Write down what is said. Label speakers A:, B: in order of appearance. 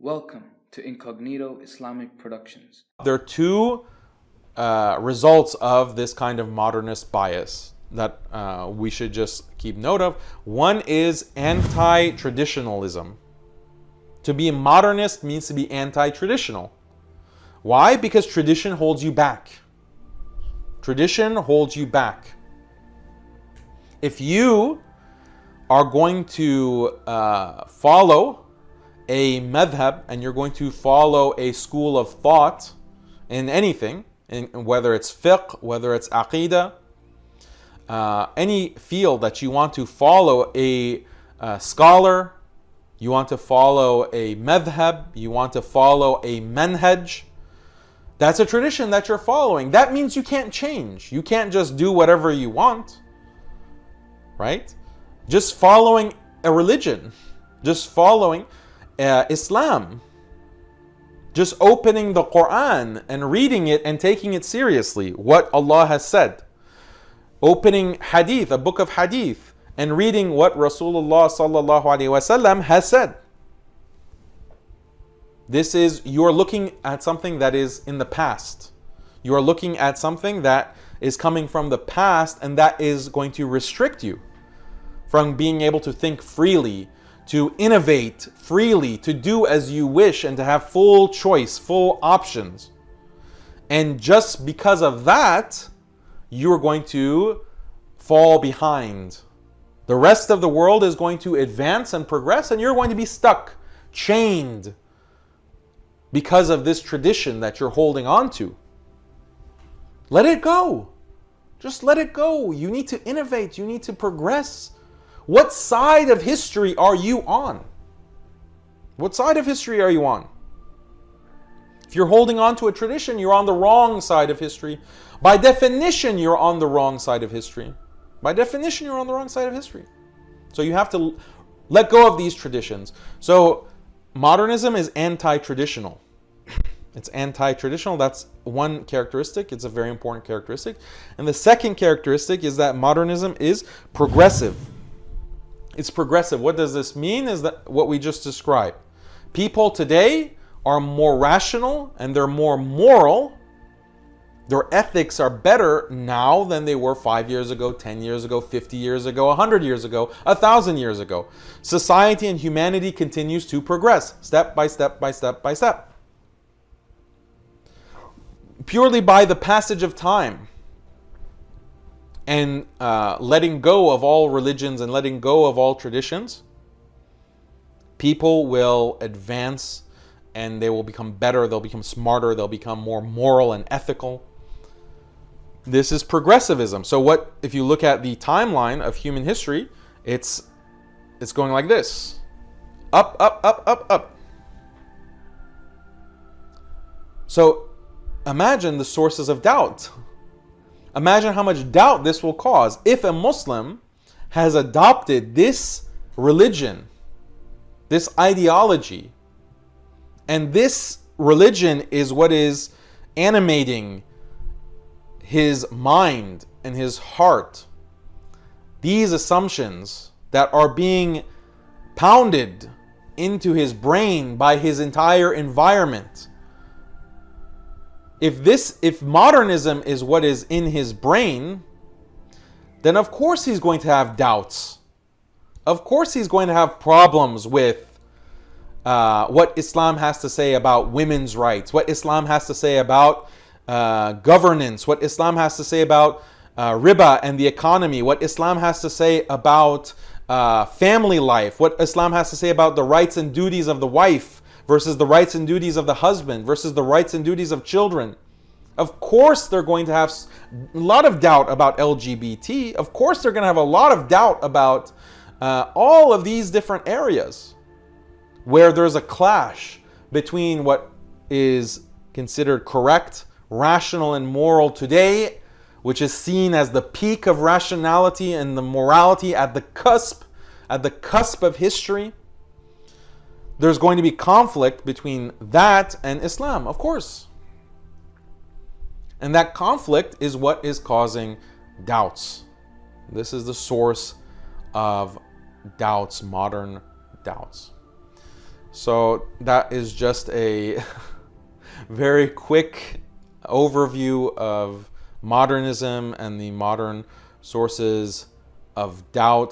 A: Welcome to Incognito Islamic Productions.
B: There are two results of this kind of modernist bias that we should just keep note of. One is anti-traditionalism. To be a modernist means to be anti-traditional. Why? Because tradition holds you back. Tradition holds you back. If you are going to follow a madhab and you're going to follow a school of thought in anything, whether it's fiqh, whether it's aqidah, any field that you want to follow a scholar, you want to follow a madhab, you want to follow a manhaj, that's a tradition that you're following. That means you can't change. You can't just do whatever you want, right? Just following a religion, just following Islam, just opening the Quran and reading it and taking it seriously, what Allah has said. Opening hadith, a book of hadith, and reading what Rasulullah sallallahu alaihi wasallam has said. This is, you're looking at something that is in the past. You are looking at something that is coming from the past, and that is going to restrict you from being able to think freely, to innovate freely, to do as you wish, and to have full choice, full options. And just because of that, you're going to fall behind. The rest of the world is going to advance and progress, and you're going to be stuck, chained, because of this tradition that you're holding on to. Let it go. Just let it go. You need to innovate. You need to progress. What side of history are you on? What side of history are you on? If you're holding on to a tradition, you're on the wrong side of history. By definition, you're on the wrong side of history. By definition, you're on the wrong side of history. So you have to let go of these traditions. So modernism is anti-traditional. It's anti-traditional. That's one characteristic. It's a very important characteristic. And the second characteristic is that modernism is progressive. It's progressive. What does this mean? Is that what we just described. People today are more rational and they're more moral. Their ethics are better now than they were 5 years ago, 10 years ago, 50 years ago, 100 years ago, 1,000 years ago. Society and humanity continues to progress, step by step by step by step. Purely by the passage of time and letting go of all religions and letting go of all traditions, people will advance and they will become better, they'll become smarter, they'll become more moral and ethical. This is progressivism. So what if you look at the timeline of human history, it's going like this. Up, up, up, up, up. So imagine the sources of doubt. Imagine how much doubt this will cause if a Muslim has adopted this religion, this ideology, and this religion is what is animating his mind and his heart. These assumptions that are being pounded into his brain by his entire environment. If modernism is what is in his brain, then of course he's going to have doubts. Of course he's going to have problems with what Islam has to say about women's rights, what Islam has to say about governance, what Islam has to say about riba and the economy, what Islam has to say about family life, what Islam has to say about the rights and duties of the wife versus the rights and duties of the husband versus the rights and duties of children. Of course they're going to have a lot of doubt about LGBT. Of course they're going to have a lot of doubt about all of these different areas where there's a clash between what is considered correct, rational and moral today, which is seen as the peak of rationality and the morality at the cusp of history. There's going to be conflict between that and Islam, of course. And that conflict is what is causing doubts. This is the source of doubts, modern doubts. So that is just a very quick overview of modernism and the modern sources of doubt.